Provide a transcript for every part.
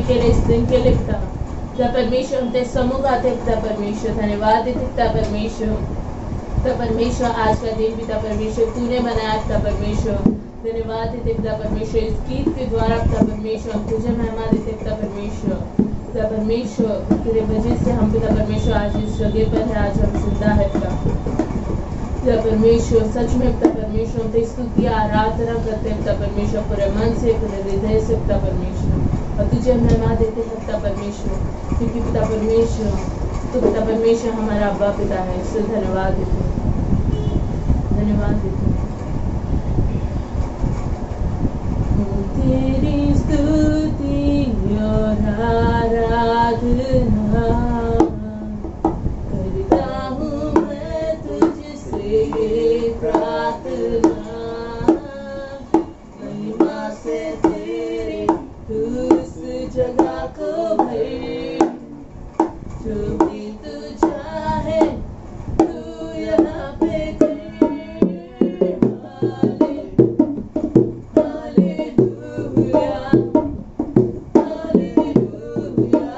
केले इस दिन के लिए पिता। पिता परमेश्वर हम तेरे सम्मुख आते हैं पिता परमेश्वर, धन्यवाद देते पिता परमेश्वर। पिता परमेश्वर आज का दिन पिता परमेश्वर तूने बनाया पिता परमेश्वर, धन्यवाद देते पिता परमेश्वर। इस गीत के द्वारा पिता परमेश्वर हम तुझे महिमा देते पिता परमेश्वर। पिता परमेश्वर तेरे वजह से हम पिता परमेश्वर आज इस जगह पर है, आज हम जिंदा है पिता परमेश्वर। सच में पिता परमेश्वर हम तेरी स्तुति आराधना करते हैं पिता परमेश्वर, पूरे मन से पूरे हृदय से पिता परमेश्वर, और तुझे महिमा देते हैं पिता परमेश्वर, क्योंकि पिता परमेश्वर तो पिता परमेश्वर हमारा अब्बा पिता है। इससे धन्यवाद देते हैं, धन्यवाद देते हैं। तेरी स्तुति और आराधना करता हूँ मैं तुझसे प्रार्थना, महिमा से तेरी तू इस जगह को भर, जो भी तू चाहे तू यहाँ पे कर। हालेलुया, हालेलुया,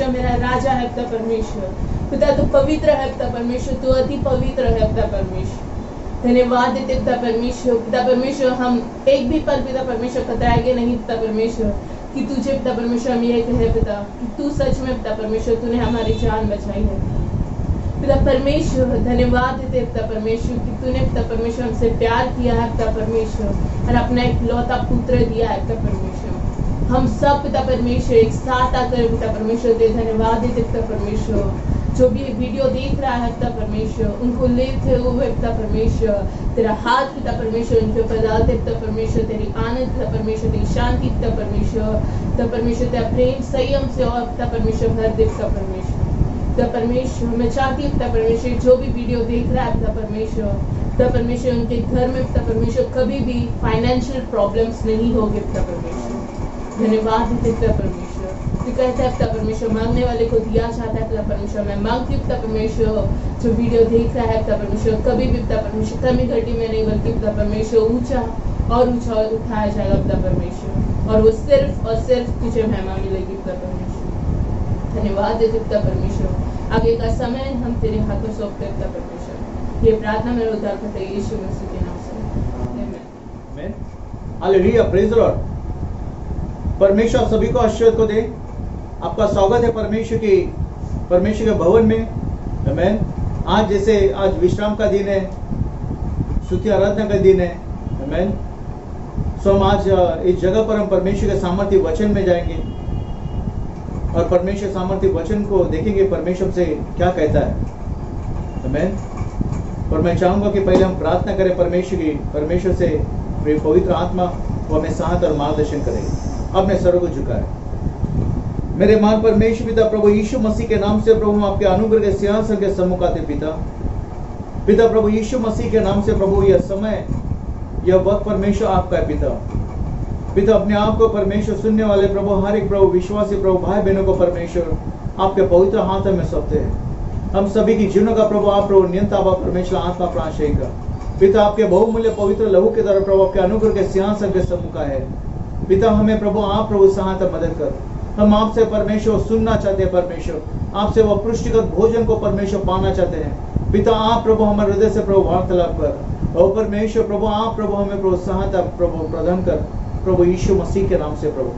परमेश्वर मेरा राजा है पिता परमेश्वर। पिता तू पवित्र है पिता परमेश्वर, तू अति पवित्र है पिता परमेश्वर। धन्यवाद देते पिता परमेश्वर। पिता परमेश्वर हम एक भी पल पिता परमेश्वर कतराएंगे नहीं पिता परमेश्वर, कि तुझे पिता परमेश्वर हम ये कहे पिता कि तू सच में पिता परमेश्वर तूने हमारी जान बचाई है पिता परमेश्वर। धन्यवाद देते पिता परमेश्वर कि तूने पिता परमेश्वर हमसे प्यार किया है पिता परमेश्वर और अपना एक लौता पुत्र दिया है पिता परमेश्वर। हम सब पिता परमेश्वर एक साथ आकर पिता परमेश्वर दे धन्यवाद देते पिता परमेश्वर। जो भी वीडियो देख रहा है पिता परमेश्वर उनको लेते हुए पिता परमेश्वर तेरा हाथ पिता परमेश्वर उनके ऊपर डालते पिता परमेश्वर, तेरी आनंद पिता परमेश्वर, तेरी शांति पिता परमेश्वर तेरा प्रेम संयम से और पिता परमेश्वर भर दे पिता परमेश्वर। मैं चाहती हूँ पिता परमेश्वर जो भी वीडियो देख रहा है पिता परमेश्वर उनके घर में पिता परमेश्वर कभी भी फाइनेंशियल प्रॉब्लम्स नहीं होंगे पिता परमेश्वर। धन्यवाद देते पिता परमेश्वर। तू कहता है पिता परमेश्वर मांगने वाले को दिया जाता है पिता परमेश्वर। मैं मांगती हूँ पिता परमेश्वर जो वीडियो देख रहा है पिता परमेश्वर कभी भी पिता परमेश्वर कमी घटी में नहीं बल्कि पिता परमेश्वर ऊंचा और उठाया जाएगा पिता परमेश्वर, और वो सिर्फ और सिर्फ तुझे महिमा मिलेगी पिता परमेश्वर। धन्यवाद देते पिता परमेश्वर। आगे का समय हम तेरे हाथों सौंपते पिता परमेश्वर। ये प्रार्थना मेरे उद्धार करते यीशु मसीह के नाम से आमीन। Hallelujah, praise the Lord. परमेश्वर सभी को आशीर्वाद को दे। आपका स्वागत है परमेश्वर के भवन में। आमीन। आज जैसे आज विश्राम का दिन है, स्तुति आराधना का दिन है। आमीन। सो हम आज इस जगह पर हम परमेश्वर के सामर्थ्य वचन में जाएंगे और परमेश्वर सामर्थ्य वचन को देखेंगे परमेश्वर से क्या कहता है। आमीन। और मैं चाहूंगा कि पहले हम प्रार्थना करें परमेश्वर से पवित्र आत्मा वो हमें साथ और मार्गदर्शन करेगी। अपने सरों को झुकाए। मेरे मान परमेश्वर पिता प्रभु यीशु मसीह के नाम से प्रभु हम आपके अनुग्रह के सिंहासन के सम्मुख आते पिता प्रभु यीशु मसीह के नाम से प्रभु यह समय यह वक्त परमेश्वर आपका है पिता अपने आप को परमेश्वर सुनने वाले प्रभु हर एक प्रभु विश्वासी प्रभु भाई बहनों को परमेश्वर आपके पवित्र हाथों में सौंपते हैं। हम सभी की जीवनों का प्रभु आप प्रभु नियंता परमेश्वर आत्मा प्राण का पिता आपके बहुमूल्य पवित्र लहू के द्वारा प्रभु आपके अनुग्रह के सिंहासन के सम्मुख है पिता। हमें प्रभु आप प्रभु सहायता मदद कर। हम आपसे परमेश्वर सुनना चाहते हैं परमेश्वर, आपसे वह पुष्टिगत भोजन को परमेश्वर पाना चाहते हैं पिता। आप प्रभु हमारे हृदय से प्रभु वार्तालाप कर और परमेश्वर प्रभु आप प्रभु हमें प्रभु सहायता प्रभु प्रदान कर प्रभु यीशु मसीह के नाम से प्रभु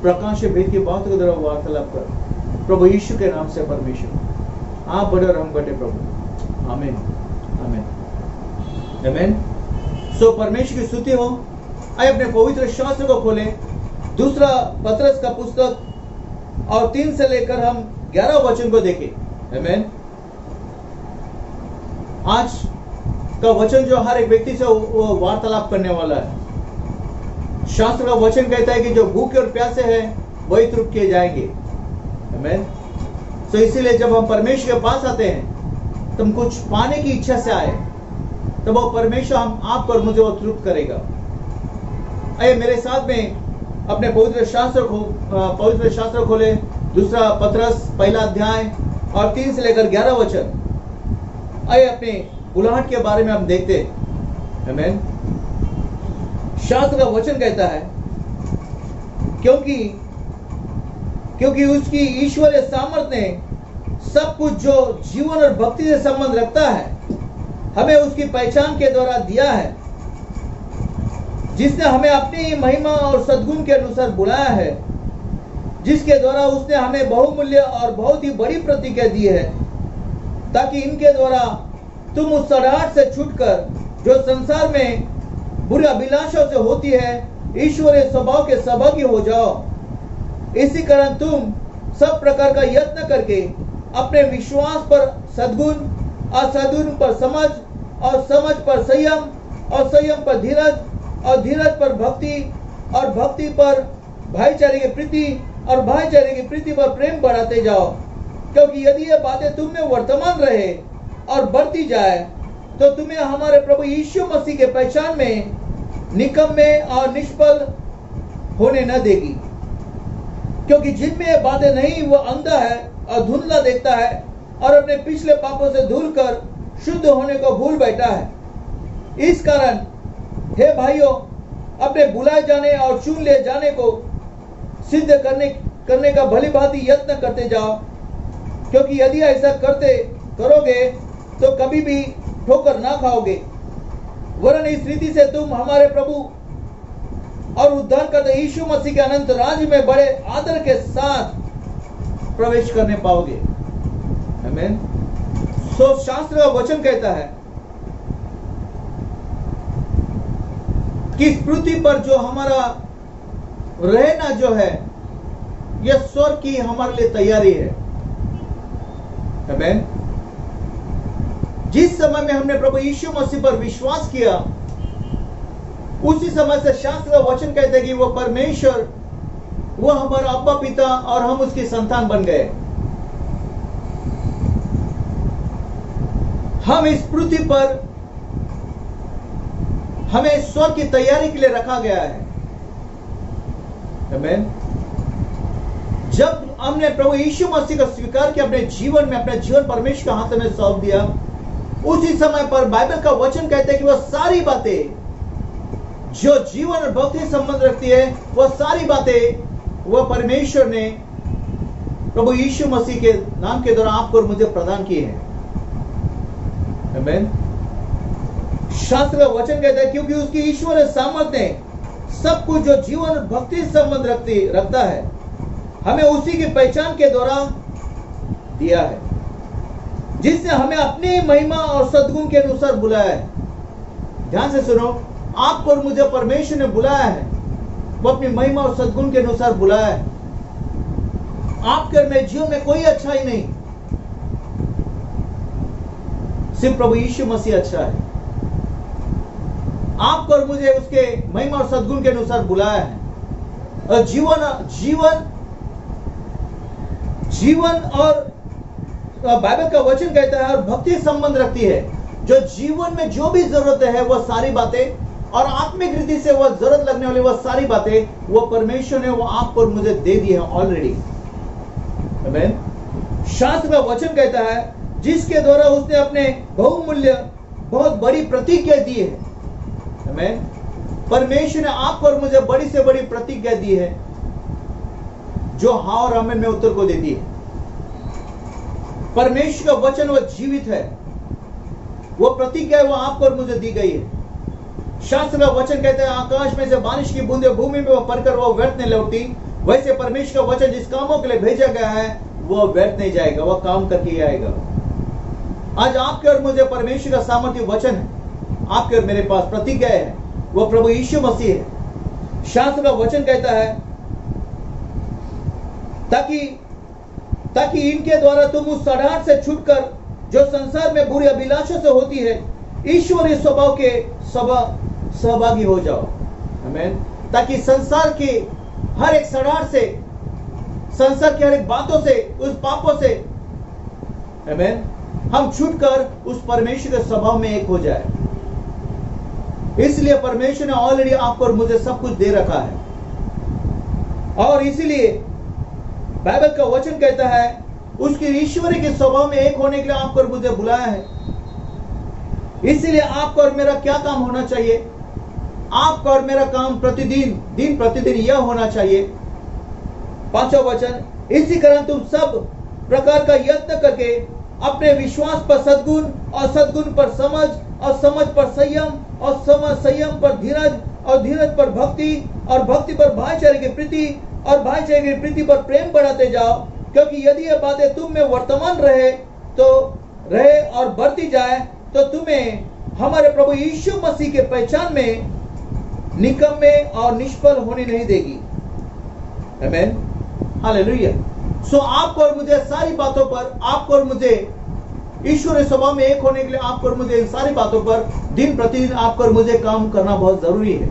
प्रकाश भेद की बात के द्वारा वार्तालाप कर प्रभु यीशु के नाम से परमेश्वर आप बड़े और हम बड़े प्रभु। आमीन आमीन आमीन। सो परमेश्वर की स्तुति हो। आइए अपने पवित्र शास्त्र को खोलें। दूसरा पतरस का पुस्तक और 3 से लेकर हम 11 वचन को देखें। आमीन। आज का वचन जो हर एक व्यक्ति से वो वार्तालाप करने वाला है। शास्त्र का वचन कहता है कि जो भूखे और प्यासे हैं वही तृप्त किए जाएंगे। आमीन। तो इसीलिए जब हम परमेश्वर के पास आते हैं तो हम कुछ पाने की इच्छा से आए तो वो परमेश्वर हम आपको और मुझे वो तृप्त करेगा। आइए मेरे साथ में अपने पवित्र शास्त्र खोले। दूसरा पतरस पहला अध्याय और 3 से लेकर 11 वचन। आइए अपने बुलाहट के बारे में हम देखते हैं। आमीन। शास्त्र का वचन कहता है क्योंकि उसकी ईश्वरीय सामर्थ्य ने सब कुछ जो जीवन और भक्ति से संबंध रखता है हमें उसकी पहचान के द्वारा दिया है, जिसने हमें अपनी महिमा और सद्गुण के अनुसार बुलाया है, जिसके द्वारा उसने हमें बहुमूल्य और बहुत ही बड़ी प्रतिज्ञा दी है, ताकि इनके द्वारा तुम उस सड़ाहट से छूटकर जो संसार में बुरी अभिलाषाओं से होती है ईश्वरीय स्वभाव के सहभागी हो जाओ। इसी कारण तुम सब प्रकार का यत्न करके अपने विश्वास पर सद्गुण और सद्गुण पर समझ और समझ पर संयम और संयम पर धीरज और धीरज पर भक्ति और भक्ति पर भाईचारे की प्रीति और भाईचारे की प्रीति पर प्रेम बढ़ाते जाओ। क्योंकि यदि ये बातें तुम में वर्तमान रहे और बढ़ती जाए तो तुम्हें हमारे प्रभु यीशु मसीह के पहचान में निकम्मे और निष्फल होने न देगी। क्योंकि जिनमें ये बातें नहीं वो अंधा है और धुंधला देखता है और अपने पिछले पापों से धुल कर शुद्ध होने को भूल बैठा है। इस कारण हे भाइयों, अपने बुलाए जाने और चुन लिए जाने को सिद्ध करने का भली भांति यत्न करते जाओ, क्योंकि यदि ऐसा करोगे तो कभी भी ठोकर ना खाओगे, वरन इस रीति से तुम हमारे प्रभु और उद्धारकर्ता यीशु मसीह के अनंत राज्य में बड़े आदर के साथ प्रवेश करने पाओगे। आमीन। सो शास्त्र का वचन कहता है कि इस पृथ्वी पर जो हमारा रहना जो है, यह स्वर्ग की हमारे लिए तैयारी है। आमीन। जिस समय में हमने प्रभु यीशु मसीह पर विश्वास किया, उसी समय से शास्त्र का वचन कहते हैं कि वो परमेश्वर, वो हमारा अब्बा पिता और हम उसकी संतान बन गए। हम इस पृथ्वी पर हमें स्वर्ग की तैयारी के लिए रखा गया है। आमीन। जब हमने प्रभु यीशु मसीह को स्वीकार किया अपने जीवन में, अपने जीवन परमेश्वर के हाथ में सौंप दिया, उसी समय पर बाइबल का वचन कहते हैं कि वह सारी बातें जो जीवन और भक्ति से संबंध रखती है, वह सारी बातें वह परमेश्वर ने प्रभु यीशु मसीह के नाम के द्वारा आपको और मुझे प्रदान की है। आमीन। शास्त्र का वचन कहता है क्योंकि उसकी ईश्वर सामर्थ्य ने सब कुछ जो जीवन और भक्ति से संबंध रखता है, हमें उसी की पहचान के द्वारा दिया है, जिसने हमें अपनी महिमा और सद्गुण के अनुसार बुलाया है। ध्यान से सुनो, आपको और मुझे परमेश्वर ने बुलाया है, वो अपनी महिमा और सद्गुण के अनुसार बुलाया है। आपके और मेरे जीवन में कोई अच्छाई नहीं, सिर्फ प्रभु यीशु मसीह अच्छा है। आपको और मुझे उसके महिमा और सद्गुण के अनुसार बुलाया है। और जीवन और बाइबल का वचन कहता है और भक्ति संबंध रखती है। जो जीवन में जो भी जरूरत है, वह सारी बातें, और आत्मिक रीति से वह जरूरत लगने वाली वह सारी बातें वो परमेश्वर ने वो आपको और मुझे दे दी है ऑलरेडी। आमीन। शास्त्र का वचन कहता है जिसके द्वारा उसने अपने बहुमूल्य बहुत बड़ी प्रतिज्ञा दी है। आमीन। परमेश्वर ने आपको और मुझे बड़ी से बड़ी प्रतिज्ञा दी है, जो हाँ और आमीन में उत्तर को देती है। परमेश्वर का वचन वह जीवित है, वो प्रतिज्ञा वो आपको और मुझे दी गई है। शास्त्र का वचन कहता है आकाश में से बारिश की बूंदे भूमि में वह पड़कर वह व्यर्थ नहीं लौटती, वैसे परमेश्वर का वचन जिस कामों के लिए भेजा गया है वह व्यर्थ नहीं जाएगा, वह काम करके आएगा। आज आपके और मुझे परमेश्वर का सामर्थ्य वचन है, आपके और मेरे पास प्रतिज्ञा है, वह प्रभु यीशु मसीह है। शास्त्र का वचन कहता है ताकि इनके द्वारा तुम उस सड़ाहट से छूटकर जो संसार में बुरी अभिलाषा से होती है, ईश्वरीय स्वभाव के सहभागी हो जाओ। आमीन। ताकि संसार के हर एक सड़ाहट से, संसार की हर एक बातों से, उस पापों से, आमीन, हम छूटकर उस परमेश्वर के स्वभाव में एक हो जाए। इसलिए परमेश्वर ने ऑलरेडी आपको और मुझे सब कुछ दे रखा है, और इसीलिए बाइबल का वचन कहता है उसके ईश्वरी के स्वभाव में एक होने के लिए आपको और मुझे बुलाया है। इसीलिए आपका और मेरा क्या काम होना चाहिए? आपका और मेरा काम दिन प्रतिदिन यह होना चाहिए। 5वां वचन, इसी कारण तुम सब प्रकार का यत्न करके अपने विश्वास पर सद्गुण, और सद्गुण पर समझ, और समझ पर संयम, और संयम पर धीरज, और धीरज पर भक्ति, और भक्ति पर भाईचारे की प्रीति, और भाईचारे की प्रीति पर प्रेम बढ़ाते जाओ। क्योंकि यदि ये बातें तुम में वर्तमान रहे और बढ़ती जाए तो तुम्हें हमारे प्रभु यीशु मसीह के पहचान में निकम्मे और निष्फल होने नहीं देगी। आमीन। हालेलुया। सो आपको और मुझे सारी बातों पर, आपको और मुझे ईश्वरीय स्वभाव में एक होने के लिए आपको और मुझे इन सारी बातों पर दिन प्रतिदिन आपको और मुझे काम करना बहुत जरूरी है,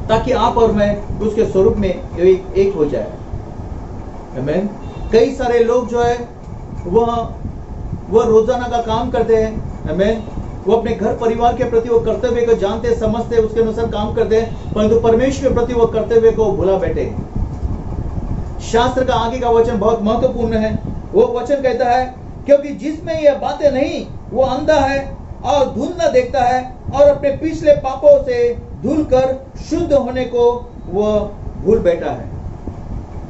ताकि आप और मैं उसके स्वरूप में एक हो जाए। आमीन। कई सारे लोग जो है वह रोजाना का काम करते हैं। आमीन। वो अपने घर परिवार के प्रति वो कर्तव्य को जानते समझते उसके अनुसार काम करते हैं, परंतु परमेश्वर के प्रति वो कर्तव्य को भुला बैठे। शास्त्र का आगे का वचन बहुत महत्वपूर्ण है। वो वचन कहता है क्योंकि जिसमें यह बातें नहीं वो अंधा है और धुंधला देखता है, और अपने पिछले पापों से धुल कर शुद्ध होने को वह भूल बैठा है।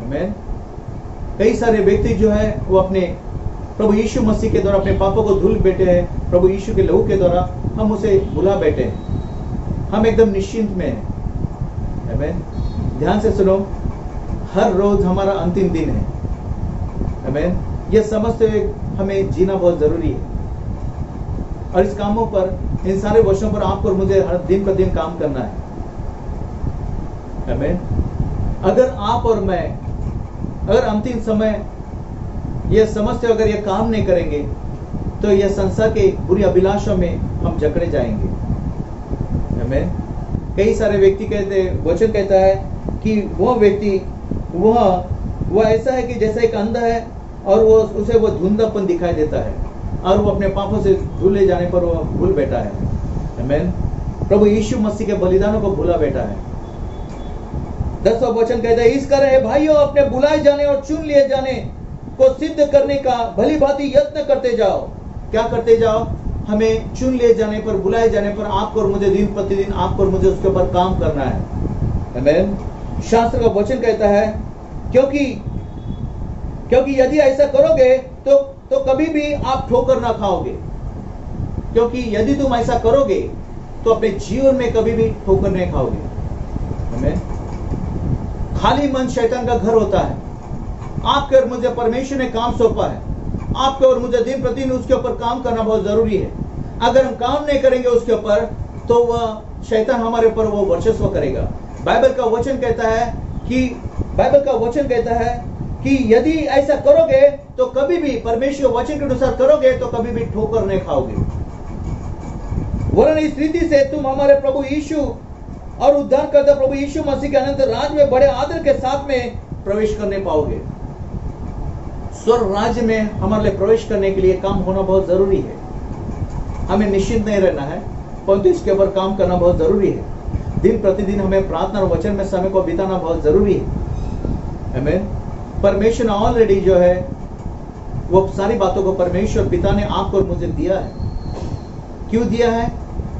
आमेन। कई सारे व्यक्ति जो है वो अपने प्रभु यीशु मसीह के द्वारा अपने पापों को धुल बैठे हैं। प्रभु यीशु के लहू के द्वारा हम उसे भुला बैठे हैं। हम एकदम निश्चिंत में हैं। आमेन। ध्यान से सुनो, हर रोज हमारा अंतिम दिन है। आमेन। यह समझते हुए हमें जीना बहुत जरूरी है और इस कामों पर, इन सारे वर्षों पर आपको और मुझे हर दिन पर दिन काम करना है। आमेन। अगर आप और मैं अगर अंतिम समय यह समझते हो, अगर यह काम नहीं करेंगे तो यह संसार के बुरी अभिलाषों में हम जकड़े जाएंगे। आमेन। कई सारे व्यक्ति कहते, वचन कहता है कि वह व्यक्ति वह ऐसा है कि जैसा एक अंधा है और उसे वो धुंधलापन दिखाई देता है और वो अपने पापों से धुले जाने पर वो भूल बैठा है। आमेन। प्रभु यीशु मसीह के बलिदानों को भूला बैठा है। 10वां वचन कहता है, इस कारण भाइयों अपने बुलाए जाने और चुन लिए जाने को सिद्ध करने का भली भांति यत्न करते जाओ। क्या करते जाओ? हमें चुन लिए जाने पर, बुलाए जाने पर आपको और मुझे दिन प्रतिदिन आपको और मुझे उसके ऊपर काम करना है। आमेन। शास्त्र का वचन कहता है क्योंकि यदि ऐसा करोगे तो कभी भी आप ठोकर ना खाओगे। क्योंकि यदि तुम ऐसा करोगे तो अपने जीवन में कभी भी ठोकर नहीं खाओगे। आमेन। खाली मन शैतान का घर होता है। आपके और मुझे परमेश्वर ने काम सौंपा है। आपके और मुझे दिन प्रतिदिन उसके ऊपर काम करना बहुत जरूरी है। अगर हम काम नहीं करेंगे उसके ऊपर तो वह शैतान हमारे ऊपर वो वर्चस्व करेगा। बाइबल का वचन कहता है कि यदि ऐसा करोगे तो कभी भी, परमेश्वर वचन के अनुसार करोगे तो कभी भी ठोकर नहीं खाओगे। वरन इस रीति से तुम हमारे प्रभु यीशु और उद्धारकर्ता प्रभु यीशु मसीह के अनंत राज में बड़े आदर के साथ में प्रवेश करने पाओगे। स्वर्ग राज्य में हमारे लिए प्रवेश करने के लिए काम होना बहुत जरूरी है। हमें निश्चिंत नहीं रहना है, परंतु इसके ऊपर काम करना बहुत जरूरी है। दिन प्रतिदिन हमें प्रार्थना और वचन में समय को बिताना बहुत जरूरी है। आमीन। परमेश्वर ने ऑलरेडी जो है वो सारी बातों को परमेश्वर पिता ने आपको और मुझे दिया है। क्यों दिया है?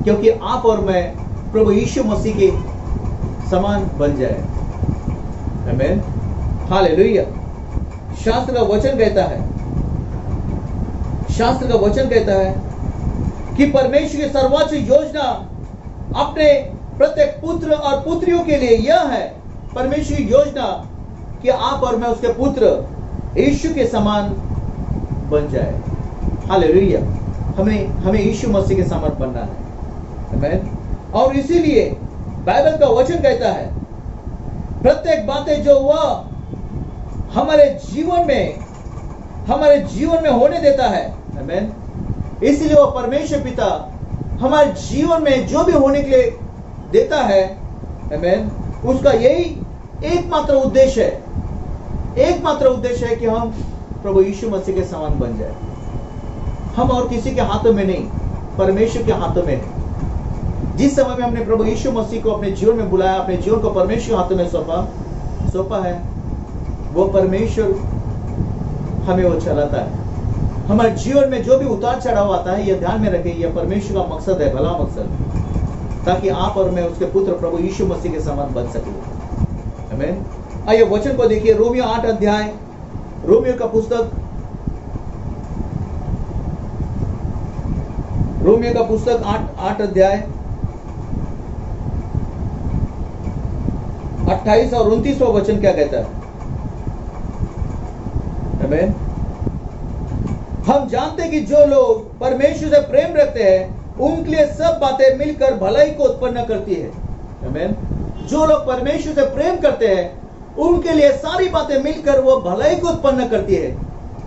क्योंकि आप और मैं प्रभु यीशु मसीह के समान बन जाए। आमीन। हालेलुया। शास्त्र का वचन कहता है कि परमेश्वर की सर्वोच्च योजना अपने प्रत्येक पुत्र और पुत्रियों के लिए यह है। परमेश्वर की योजना कि आप और मैं उसके पुत्र यीशु के समान बन जाए। हालेलुया। हमें यीशु मसीह के समान बनना है। आमीन। और इसीलिए बाइबल का वचन कहता है प्रत्येक बातें जो वह हमारे जीवन में होने देता है। आमीन। इसलिए वो परमेश्वर पिता हमारे जीवन में जो भी होने के लिए देता है, आमीन, उसका यही एकमात्र उद्देश्य है कि हम प्रभु यीशु मसीह के समान बन जाए। हम और किसी के हाथों में नहीं, परमेश्वर के हाथों में है। जिस समय में हमने प्रभु यीशु मसीह को अपने जीवन में बुलाया, अपने जीवन को परमेश्वर के हाथों में सौंपा है, वो परमेश्वर हमें वो चलाता है। हमारे जीवन में जो भी उतार चढ़ाव आता है, यह ध्यान में रखें, यह परमेश्वर का मकसद है, भला मकसद, ताकि आप और मैं उसके पुत्र प्रभु यीशु मसीह के समान बन सके। आमीन। आइए वचन को देखिए, रोमियो 8 अध्याय, रोमियो का पुस्तक 8 अध्याय 28 और 29वां वचन क्या कहता है? आमीन। हम जानते हैं कि जो लोग परमेश्वर से प्रेम रखते हैं उनके लिए सब बातें मिलकर भलाई को उत्पन्न करती है। आमीन। जो लोग परमेश्वर से प्रेम करते हैं उनके लिए सारी बातें मिलकर वो भलाई को उत्पन्न करती है।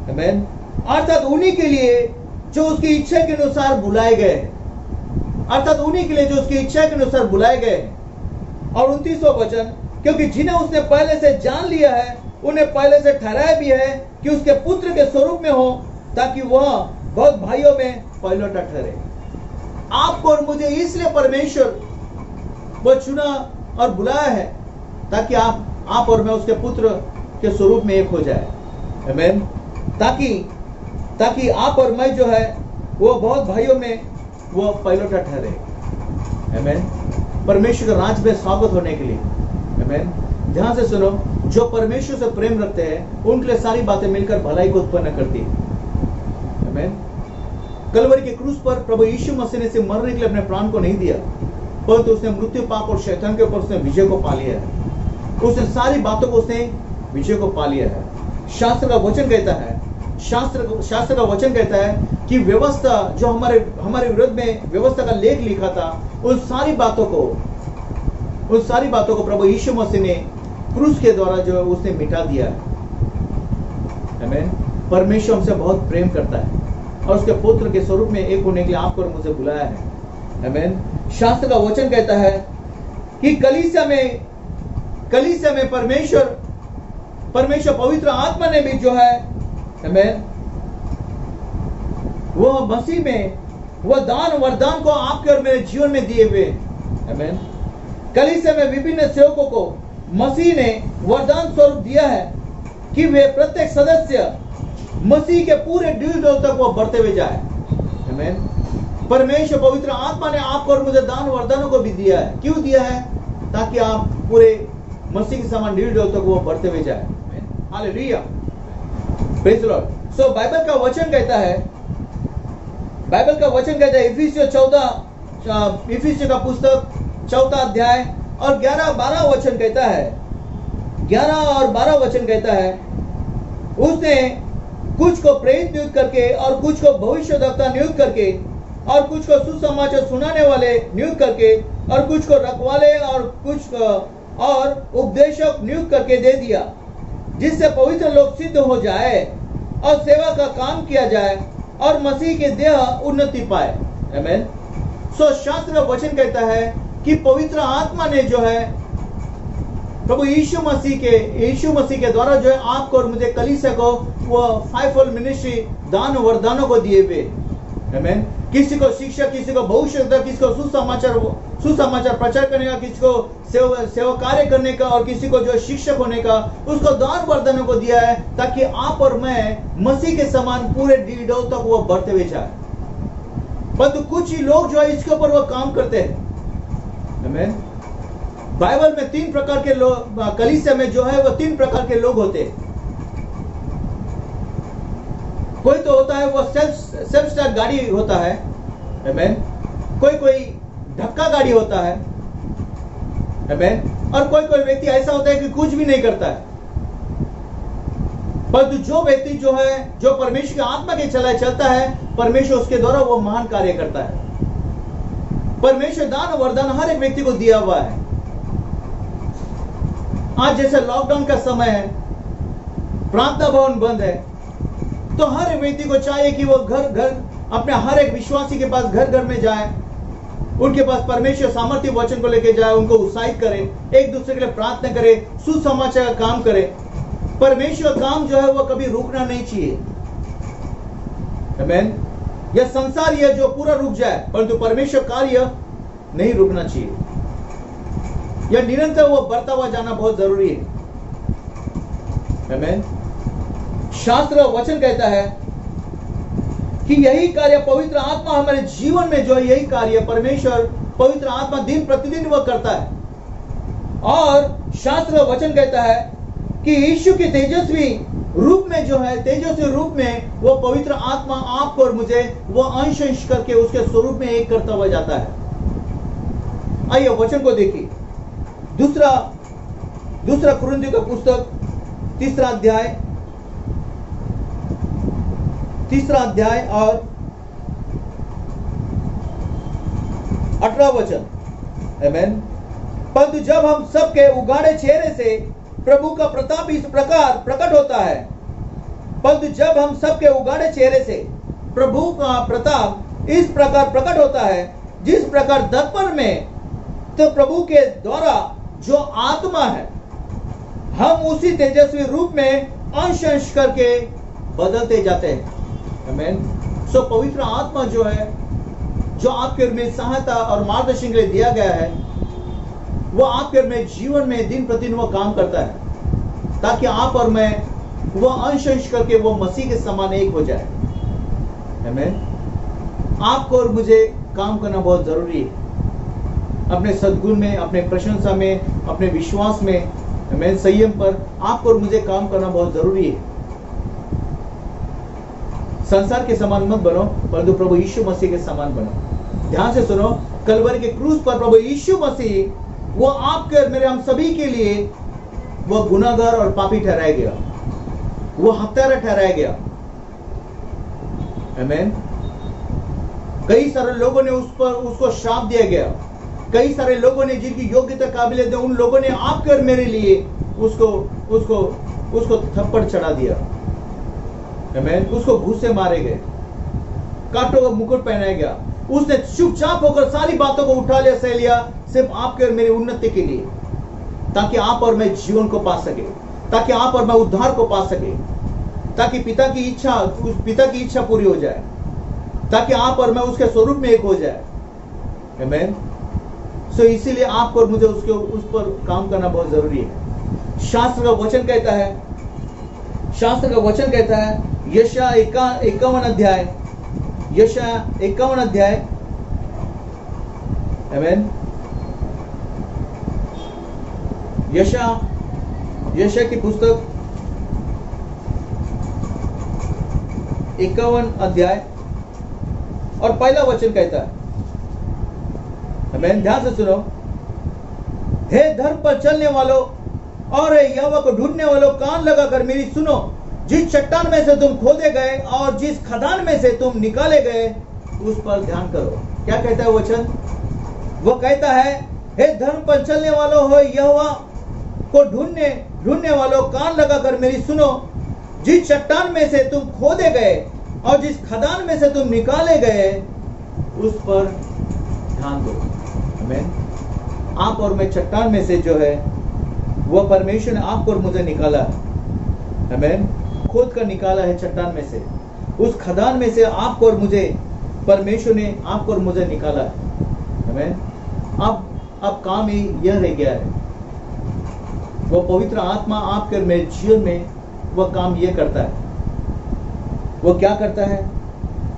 आमीन। अर्थात उन्हीं के लिए जो उसकी इच्छा के अनुसार बुलाए गए हैं। और 29वां वचन, क्योंकि जिन्हें उसने पहले से जान लिया है उन्हें पहले से ठहराया भी है कि उसके पुत्र के स्वरूप में हो, ताकि वह बहुत भाइयों में पहिलौठा ठहरे। आपको और मुझे इसलिए परमेश्वर वो चुना और बुलाया है ताकि आप और मैं उसके पुत्र के स्वरूप में एक हो जाए। आमीन। ताकि आप और मैं जो है वो बहुत भाइयों में वो पहिलौठा ठहरे। आमीन। परमेश्वर के राज में स्वागत होने के लिए। आमीन। ध्यान से सुनो, जो परमेश्वर से प्रेम रखते हैं उनके लिए सारी बातें मिलकर भलाई को उत्पन्न करती है। आमीन। कलवरी के क्रूस पर प्रभु यीशु मसीह ने सिर्फ मरने के लिए अपने प्राण को नहीं दिया, परंतु उसने मृत्यु, पाप और शैतान के ऊपर उसने विजय को पा लिया है। उसने सारी बातों को उसने विजय को पा लिया है। शास्त्र का वचन कहता है, शास्त्र का वचन कहता है कि व्यवस्था जो हमारे विरुद्ध में व्यवस्था का लेख लिखा था, उन सारी बातों को प्रभु यीशु मसीह ने क्रूस के द्वारा जो है उसने मिटा दिया है। आमीन। परमेश्वर हमसे बहुत प्रेम करता है और उसके पुत्र के स्वरूप में एक होने के लिए आपको और मुझे बुलाया है। आमीन। शास्त्र का वचन कहता है कि कलीसिया में परमेश्वर पवित्र आत्मा ने भी जो है, आमीन, वो मसीह में वो दान वरदान को आपके और मेरे जीवन में दिए हुए। आमीन। कलीसिया में विभिन्न सेवकों को मसीह ने वरदान स्वरूप दिया है कि वे प्रत्येक सदस्य मसीह के पूरे दिल तक वो बढ़ते हुए जाए। आमीन। परमेश्वर पवित्र आत्मा ने आपको और मुझे दान वरदानों को भी दिया है। क्यों दिया है? ताकि आप पूरे मसीह के समान दिल तक वो बढ़ते हुए जाए। Hallelujah, praise the Lord. So Bible का वचन कहता है इफिसियों का पुस्तक 4 अध्याय और 11-12 वचन कहता है, 11 और 12 वचन कहता है, उसने कुछ को प्रेरित नियुक्त करके और कुछ को भविष्यद्वक्ता नियुक्त करके और कुछ को सुसमाचार सुनाने वाले नियुक्त करके और कुछ को रखवाले और कुछ और उपदेशक नियुक्त करके दे दिया, जिससे पवित्र लोग सिद्ध हो जाए और सेवा का काम किया जाए और मसीह के देह उन्नति पाए। आमीन। सो शास्त्र का वचन कहता है कि पवित्र आत्मा ने जो है प्रभु यीशु मसीह के द्वारा जो है आपको और मुझे कलीसिया को वो 5-fold मिनिस्ट्री दान वरदानों को दिए हुए। आमीन। किसी को शिक्षा, किसी को भविष्यद्वक्ता, किसी को सुसमाचार प्रचार करने का, किसी को सेवा कार्य करने का और किसी को जो शिक्षक होने का, उसको दान वरदानों को दिया है ताकि आप और मैं मसीह के समान पूरे ढीढ़ों तक वो बढ़ते हुए जाए। परंतु कुछ ही लोग जो है इसके ऊपर वो काम करते हैं। आमीन। बाइबल में 3 प्रकार के लोग, कलीसिया में जो है वो 3 प्रकार के लोग होते हैं। कोई तो होता है वो सेल्फ स्टार्ट गाड़ी होता है। आमीन। कोई धक्का गाड़ी होता है। आमीन। और कोई व्यक्ति ऐसा होता है कि कुछ भी नहीं करता है। परंतु जो व्यक्ति जो है, जो परमेश्वर की आत्मा के चलता है, परमेश्वर उसके द्वारा वो महान कार्य करता है। परमेश्वर दान वरदान हर एक व्यक्ति को दिया हुआ है। आज जैसे लॉकडाउन का समय है, प्रार्थना भवन बंद है, तो हर एक व्यक्ति को चाहिए कि वो घर अपने हर एक विश्वासी के पास घर में जाए, उनके पास परमेश्वर सामर्थ्य वचन को लेकर जाए, उनको उत्साहित करे, एक दूसरे के लिए प्रार्थना करे, सुसमाचार का काम करे। परमेश्वर काम जो है वो कभी रुकना नहीं चाहिए। आमीन। यह संसार यह जो पूरा रुक जाए, परंतु परमेश्वर कार्य नहीं रुकना चाहिए। यह निरंतर वो बढ़ता हुआ जाना बहुत जरूरी है। आमीन। शास्त्र वचन कहता है कि यही कार्य पवित्र आत्मा हमारे जीवन में जो है, यही कार्य परमेश्वर पवित्र आत्मा दिन प्रतिदिन वह करता है। और शास्त्र वचन कहता है कि यीशु के तेजस्वी रूप में जो है, तेजस्वी रूप में वो पवित्र आत्मा आपको और मुझे वो अंश करके उसके स्वरूप में एक करता हुआ जाता है। आइए वचन को देखिए। दूसरा कुरिन्थियों का पुस्तक 3 अध्याय और 18 वचन। आमीन। परंतु जब हम सबके उगाड़े चेहरे से प्रभु का प्रताप इस प्रकार प्रकट होता है, परंतु जब हम सबके उगाड़े चेहरे से प्रभु का प्रताप इस प्रकार प्रकट होता है, जिस प्रकार दर्पण में तो प्रभु के द्वारा जो आत्मा है, हम उसी तेजस्वी रूप में अंश करके बदलते जाते हैं। आमीन। सो पवित्र आत्मा जो है, जो आपके में सहायता और मार्गदर्शन के लिए दिया गया है, वो आपके में जीवन में दिन प्रतिदिन वो काम करता है ताकि आप और मैं वो अंश करके वो मसीह के समान एक हो जाए। आमीन। आपको और मुझे काम करना बहुत जरूरी है, अपने सद्गुण में, अपने प्रशंसा में, अपने विश्वास में, आमेन। संयम पर आपको और मुझे काम करना बहुत जरूरी है। संसार के समान मत बनो, परंतु प्रभु यीशु मसीह के समान बनो। ध्यान से सुनो, कलवरी के क्रूस पर प्रभु यीशु मसीह वो आपके और मेरे हम सभी के लिए वो गुनाहगार और पापी ठहराया गया, वो हत्यारा ठहराया गया। आमेन। कई सारे लोगों ने उस पर उसको श्राप दिया गया। कई सारे लोगों ने जिनकी योग्यता काबिलियत है उन लोगों ने आपके और मेरे लिए उसको थप्पड़ चढ़ा दिया। आमेन। उसको घूंसे मारे गए, कांटों का मुकुट पहनाया गया। उसने चुपचाप होकर सारी बातों को उठा लिया, सह लिया, सिर्फ आपके और मेरी उन्नति के लिए, ताकि आप और मैं जीवन को पा सके, ताकि आप और मैं उद्धार को पा सके, ताकि पिता की इच्छा पूरी हो जाए, ताकि आप और मैं उसके स्वरूप में एक हो जाए। आमेन। सो इसीलिए आपको और मुझे उस पर काम करना बहुत जरूरी है। शास्त्र का वचन कहता है यशायाह 51 अध्याय, यशायाह 51 अध्याय, आमेन। यशायाह की पुस्तक 51 अध्याय और पहला वचन कहता है, आमेन। ध्यान से सुनो, हे धर्म पर चलने वालों और यहोवा को ढूंढने वालों, कान लगाकर मेरी सुनो। जिस चट्टान में से तुम खोदे गए और जिस खदान में से तुम निकाले गए, उस पर ध्यान करो। क्या कहता है वचन? वो कहता है, हे धर्म पर चलने वालों, हो यहोवा को ढूंढने वालों, कान लगाकर मेरी सुनो। जिस चट्टान में से तुम खोदे गए और जिस खदान में से तुम निकाले गए, उस पर ध्यान दो। आमीन। आप और मैं चट्टान में से जो है वो परमेश्वर ने आपको और मुझे निकाला है। आमीन। खोद कर निकाला है चट्टान में से, उस खदान में से आपको और मुझे परमेश्वर ने आपको और मुझे निकाला है। आमीन। अब काम ही यह रह गया है, वो पवित्र आत्मा आपके और मेरे जीवन में वह काम यह करता है। वो क्या करता है?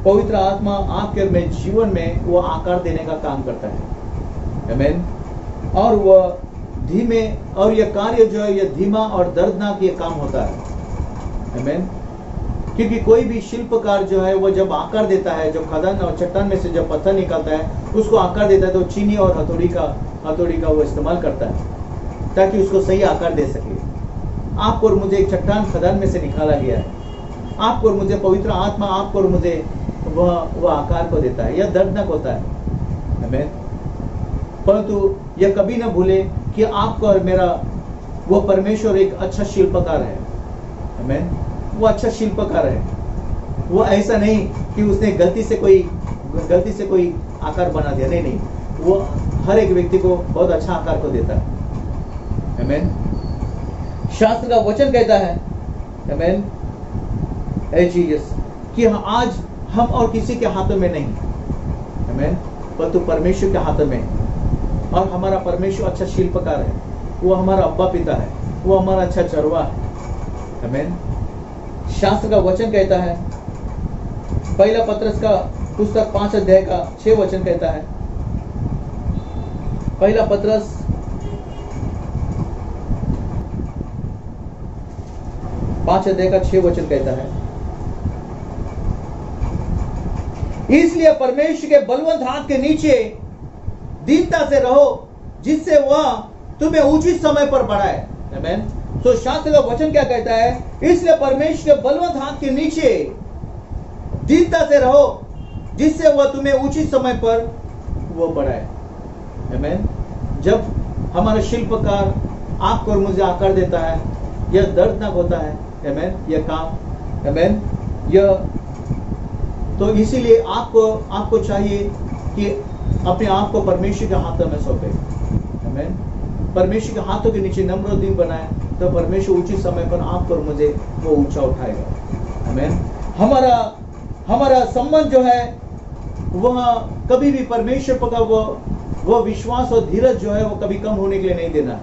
पवित्र आत्मा आपके और मेरे जीवन में वो आकार देने का काम करता है। आमीन। और वह धीमे, और यह कार्य जो है यह धीमा और दर्दनाक ये काम होता है। आमीन। क्योंकि कोई भी शिल्पकार जो है वो जब आकार देता है, जब खदान और चट्टान में से जब पत्थर निकालता है, उसको आकार देता है, तो चीनी और हथौड़ी का वो इस्तेमाल करता है ताकि उसको सही आकार दे सके। आपको और मुझे एक चट्टान खदान में से निकाला गया है। आपको और मुझे पवित्र आत्मा आपको और मुझे वह आकार को देता है। यह दर्दनाक होता है। आमीन। परंतु यह कभी ना भूले कि आपका और मेरा वो परमेश्वर एक अच्छा शिल्पकार है। आमीन। वो अच्छा शिल्पकार है। वो ऐसा नहीं कि उसने गलती से कोई आकार बना दिया। नहीं, वो हर एक व्यक्ति को बहुत अच्छा आकार को देता है। आमीन। शास्त्र का वचन कहता है, आमीन, कि आज हम और किसी के हाथों में नहीं, आमीन, परंतु परमेश्वर के हाथों में। और हमारा परमेश्वर अच्छा शिल्पकार है। वो हमारा अब्बा पिता है, वो हमारा अच्छा चरवा है। आमीन। शास्त्र का वचन कहता है, पहला पत्रस का पुस्तक 5 अध्याय का 6 वचन कहता है, पहला पत्रस 5 अध्याय का 6 वचन कहता है, इसलिए परमेश्वर के बलवंत हाथ के नीचे दीनता से रहो, जिससे वह तुम्हें उचित समय पर बढ़ाए। आमीन। तो शास्त्र का वचन क्या कहता है? इसलिए परमेश्वर के बलवंत हाथ के नीचे दीनता से रहो, जिससे वह तुम्हें उचित समय पर वो बढ़ाए। आमीन। जब हमारा शिल्पकार आपको और मुझे आकार देता है, यह दर्दनाक होता है। आमीन। यह काम, आमीन, यह तो इसीलिए आपको चाहिए कि अपने आप को परमेश्वर के हाथों में सौंपे। आमीन। परमेश्वर के हाथों के नीचे नम्र दिल बनाए, तो परमेश्वर उचित समय पर आपको और मुझे वो ऊंचा उठाएगा। आमीन। हमारा संबंध जो है वह कभी भी परमेश्वर का वो विश्वास और धीरज जो है वो कभी कम होने के लिए नहीं देना है।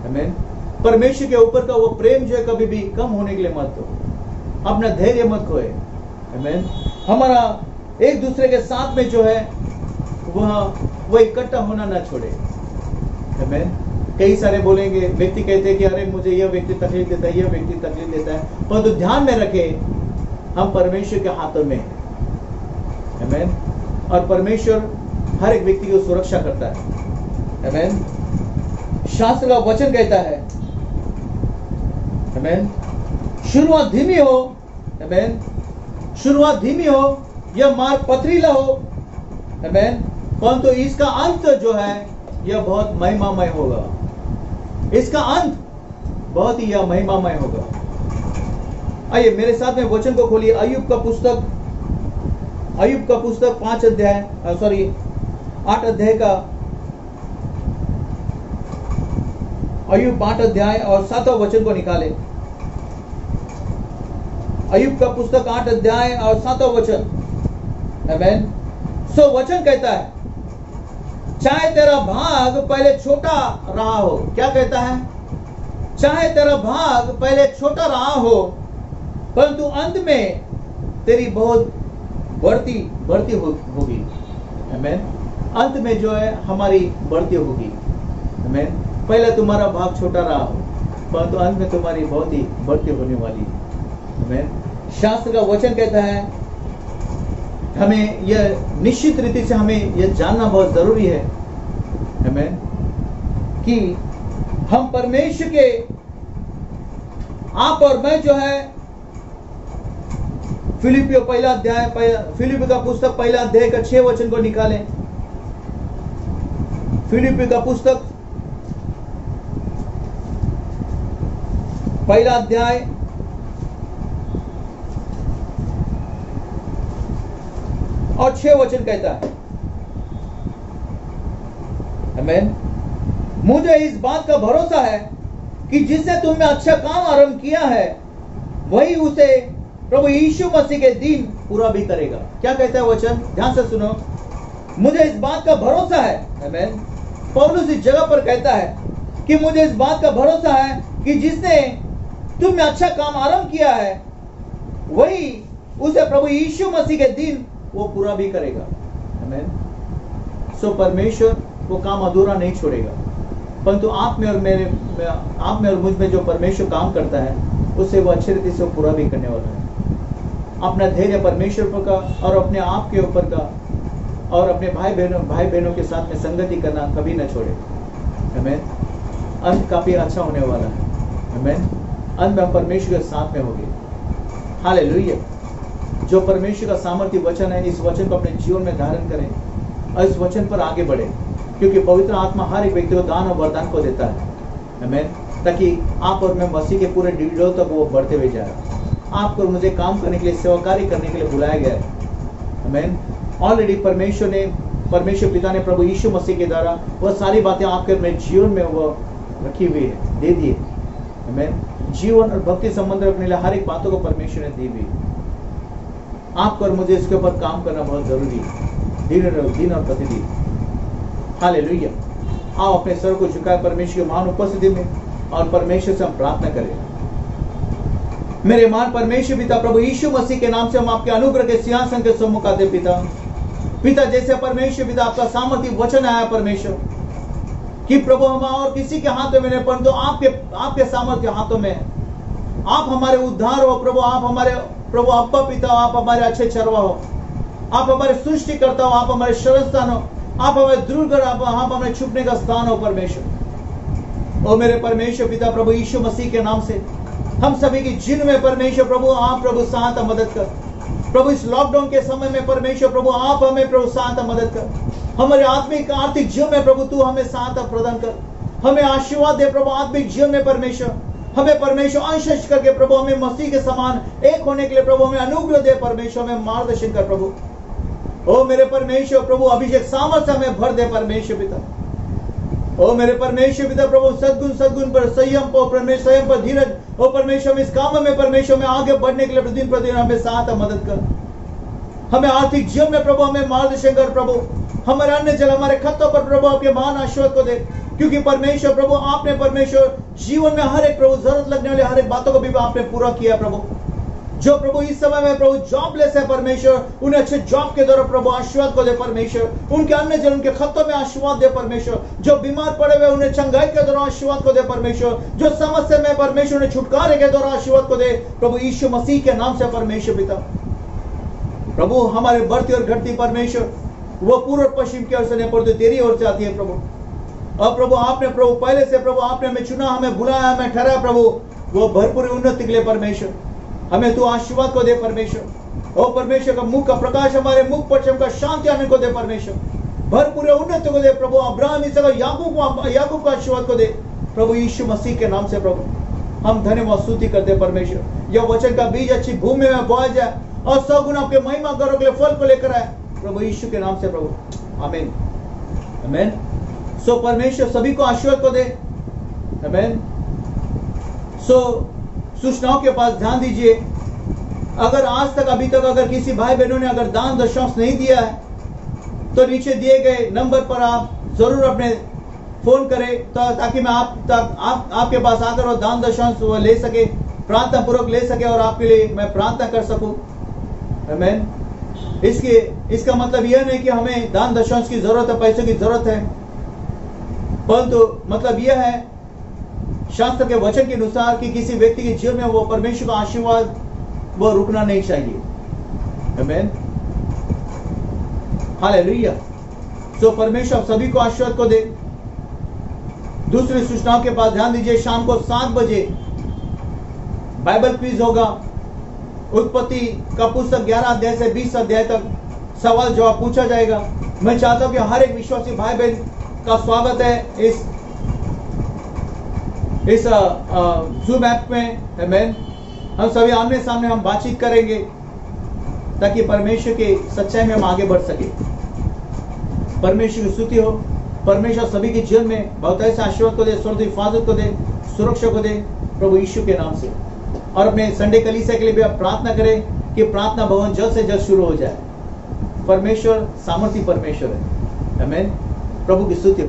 आमीन। परमेश्वर के ऊपर का वो प्रेम जो है कभी भी कम होने के लिए मत दो। अपना धैर्य मत खोए। आमीन। हमारा एक दूसरे के साथ में जो है वह इकट्ठा होना ना छोड़े। आमीन। कई सारे बोलेंगे, व्यक्ति कहते हैं कि अरे मुझे यह व्यक्ति तकलीफ देता है, यह व्यक्ति तकलीफ देता है, परंतु ध्यान में रखें हम परमेश्वर के हाथों में हैं। आमीन। और परमेश्वर हर एक व्यक्ति की सुरक्षा करता है। आमीन। शास्त्र का वचन कहता है, आमीन, शुरुआत धीमी हो, आमीन, शुरुआत धीमी हो, यह मार्ग पथरीला हो, आमीन, परंतु इसका अंत जो है यह बहुत महिमामय होगा। इसका अंत बहुत ही यह महिमामय होगा। आइए मेरे साथ में वचन को खोलिए। अय्यूब का पुस्तक 8 अध्याय का अय्यूब 8 अध्याय और 7वां वचन को निकाले। अय्यूब का पुस्तक 8 अध्याय और 7वां वचन। आमीन। सो वचन कहता है, चाहे तेरा भाग पहले छोटा रहा हो। क्या कहता है? चाहे तेरा भाग पहले छोटा रहा हो, परंतु अंत में तेरी बहुत बढ़ती होगी। आमीन। अंत में जो है हमारी बढ़ती होगी। आमीन। पहले तुम्हारा भाग छोटा रहा हो, परंतु अंत में तुम्हारी बहुत ही बढ़ती होने वाली है। आमीन। शास्त्र का वचन कहता है, हमें यह निश्चित रीति से हमें यह जानना बहुत जरूरी है, आमीन, कि हम परमेश्वर के, आप और मैं जो है, फिलिपियो फिलिपी का पुस्तक 1 अध्याय का 6 वचन को निकालें। फिलिपी का पुस्तक 1 अध्याय और 6 वचन कहता है, आमीन, मुझे इस बात का भरोसा है कि जिसने तुम में अच्छा काम आरंभ किया है वही उसे प्रभु यीशु मसीह के दिन पूरा भी करेगा। क्या कहता है वचन? ध्यान से सुनो। मुझे इस बात का भरोसा है, आमीन। पौलुस इस जगह पर कहता है कि मुझे इस बात का भरोसा है कि जिसने तुम में अच्छा काम आरंभ किया है वही उसे प्रभु यीशु मसीह के दिन वो पूरा भी करेगा। आमीन। सो परमेश्वर वो काम अधूरा नहीं छोड़ेगा, परंतु आप में और मुझ में जो परमेश्वर काम करता है उससे वो अच्छी रीति से पूरा भी करने वाला है। अपना धैर्य परमेश्वर पर का और अपने आप के ऊपर का और अपने भाई बहनों के साथ में संगति करना कभी न छोड़े। आमीन। अंत काफी अच्छा होने वाला है। आमीन। अंत में हम परमेश्वर के साथ में होंगे। हालेलुया। जो परमेश्वर का सामर्थ्य वचन है, इस वचन को अपने जीवन में धारण करें और इस वचन पर आगे बढ़े, क्योंकि पवित्र आत्मा हर एक व्यक्ति को दान और वरदान को देता है। आमीन। ताकि आप और मैं मसीह के पूरे डिविजन तक वो बढ़ते हुए जाए। आपको और मुझे काम करने के लिए, सेवा कार्य करने के लिए बुलाया गया है। आमीन। ऑलरेडी परमेश्वर पिता ने प्रभु यीशु मसीह के द्वारा वह सारी बातें आपके और मेरे जीवन में वो रखी हुई है, दे दिए। आमीन। जीवन और भक्ति संबंध रखने लिए हर एक बातों को परमेश्वर ने दी हुई। आपको और मुझे इसके ऊपर काम करना बहुत जरूरी है, दिन और प्रतिदिन। हालेलुया। आओ अपने सर को झुकाए परमेश्वर की महान उपस्थिति में और परमेश्वर से हम प्रार्थना करें। मेरे महान परमेश्वर पिता, प्रभु यीशु मसीह के नाम से हम आपके अनुग्रह के सिंहासन के सम्मुख आते पिता, जैसे परमेश्वर पिता आपका सामर्थ्य वचन आया परमेश्वर कि प्रभु हम और किसी के हाथों में नहीं, परंतु आपके सामर्थ्य हाथों में है। आप हमारे उद्धार हो प्रभु, आप हमारे प्रभु अब्बा पिता, आप हमारे अच्छे चरवा हो, आप हमारे सृष्टिकर्ता हो, आप हमारे शरणस्थान हो, आप हमारे दुर्गढ़, आप हमारे छुपने का स्थान हो परमेश्वर। ओ मेरे परमेश्वर पिता, प्रभु यीशु मसीह के नाम से हम सभी की जिन में परमेश्वर प्रभु आप प्रभु सहायता मदद कर। प्रभु इस लॉकडाउन के समय में परमेश्वर प्रभु आप हमें प्रभु सहायता मदद कर। हमारे आत्मिक आर्थिक जीवन में प्रभु तू हमें सहायता प्रदान कर, हमें आशीर्वाद दे प्रभु। आत्मिक जीवन में परमेश्वर हमें परमेश्वर अंश करके प्रभु हमें मसीह के समान एक होने के लिए प्रभु हमें अनुग्रह दे परमेश्वर, हमें मार्गदर्शन कर प्रभु। ओ मेरे परमेश्वर प्रभु अभिषेक सामर्थ्य हमें भर दे परमेश्वर पिता। ओ मेरे परमेश्वर पिता प्रभु सद्गुण पर संयम पर धीरज, ओ परमेश्वर इस काम में परमेश्वर में आगे बढ़ने के लिए प्रतिदिन हमें साथ मदद कर। हमें आर्थिक जीवन में प्रभु हमें मार्गदर्शन कर प्रभु। हमारे अन्य जल हमारे खतों पर प्रभु आपके महान आशीर्वाद को दे, क्योंकि परमेश्वर प्रभु आपने परमेश्वर जीवन में हर एक प्रभु जरूरत लगने वाली हर एक बातों को भी आपने पूरा किया प्रभु। जो प्रभु इस समय में प्रभु जॉबलेस है परमेश्वर, उन्हें अच्छे जॉब के द्वारा प्रभु आशीर्वाद को दे परमेश्वर। उनके अन्य जन उनके खतों में आशीर्वाद दे परमेश्वर। जो बीमार पड़े हुए उन्हें चंगाई के द्वारा आशीर्वाद को दे परमेश्वर। जो समस्या में परमेश्वर ने छुटकारे के द्वारा आशीर्वाद को दे प्रभु यीशु मसीह के नाम से परमेश्वर पिता। प्रभु हमारे बढ़ती और घटती परमेश्वर वो पूर्व और पश्चिम की ओर से नहीं पड़ती, तेरी ओर से आती है प्रभु। और प्रभु आपने प्रभु पहले से प्रभु आपने हमें चुना, हमें बुलाया, हमें ठहराया प्रभु वो भरपूर उन्नति के लिए परमेश्वर। हमें तू आशीर्वाद को दे परमेश्वर। ओ परमेश्वर का मुख का प्रकाश हमारे मुख पर चमका, शांति आने को दे परमेश्वर। भरपूर उन्नति को दे प्रभु। अब्राहम इसका याकूब को आशीर्वाद को दे प्रभु यीशु मसीह के नाम से प्रभु। हम धन्यवाद स्तुति करते परमेश्वर। यह वचन का बीज अच्छी भूमि में बोया जाए और 100 गुना आपके महिमा गौरव के लिए फल को लेकर आए प्रभु यीशु के नाम से प्रभु। आमीन आमीन। सो परमेश्वर सभी को आशीर्वाद को दे। आमीन। सो सूचनाओं के पास ध्यान दीजिए। अगर आज तक अभी तक अगर किसी भाई बहनों ने अगर दान दशमांश नहीं दिया है तो नीचे दिए गए नंबर पर आप जरूर अपने फोन करें ताकि मैं आपके पास आकर और दान दशमांश ले सके, प्रार्थना पूर्वक ले सके और आपके लिए मैं प्रार्थना कर सकूं। आमीन। इसका मतलब यह नहीं कि हमें दान दशमांश की जरूरत है, पैसे की जरूरत है, परंतु मतलब यह है शास्त्र के वचन के अनुसार कि किसी व्यक्ति के जीवन में वो परमेश्वर का आशीर्वाद वो रुकना नहीं चाहिए। आमीन हालेलुया। सो परमेश्वर सभी को आशीर्वाद को दे। दूसरी सूचनाओं के पास ध्यान दीजिए। शाम को 7 बजे बाइबल क्विज होगा। उत्पत्ति का पुस्तक 11 अध्याय से 20 अध्याय तक सवाल जवाब पूछा जाएगा। मैं चाहता हूं कि हर एक विश्वासी भाई बहन का स्वागत है इस जूम ऐप में। आमीन। हम सभी आमने सामने हम बातचीत करेंगे ताकि परमेश्वर की सच्चाई में हम आगे बढ़ सके। परमेश्वर की स्तुति हो। परमेश्वर सभी के जीवन में बहुत ऐसा आशीर्वाद को दे, स्वर्ग हिफाजत को दे, सुरक्षा को दे प्रभु यीशु के नाम से। और अपने संडे कलीसिया के लिए भी आप प्रार्थना करें कि प्रार्थना भवन जल्द से जल्द शुरू हो जाए। परमेश्वर सामर्थी परमेश्वर है। आमीन। प्रभु की स्तुति हो।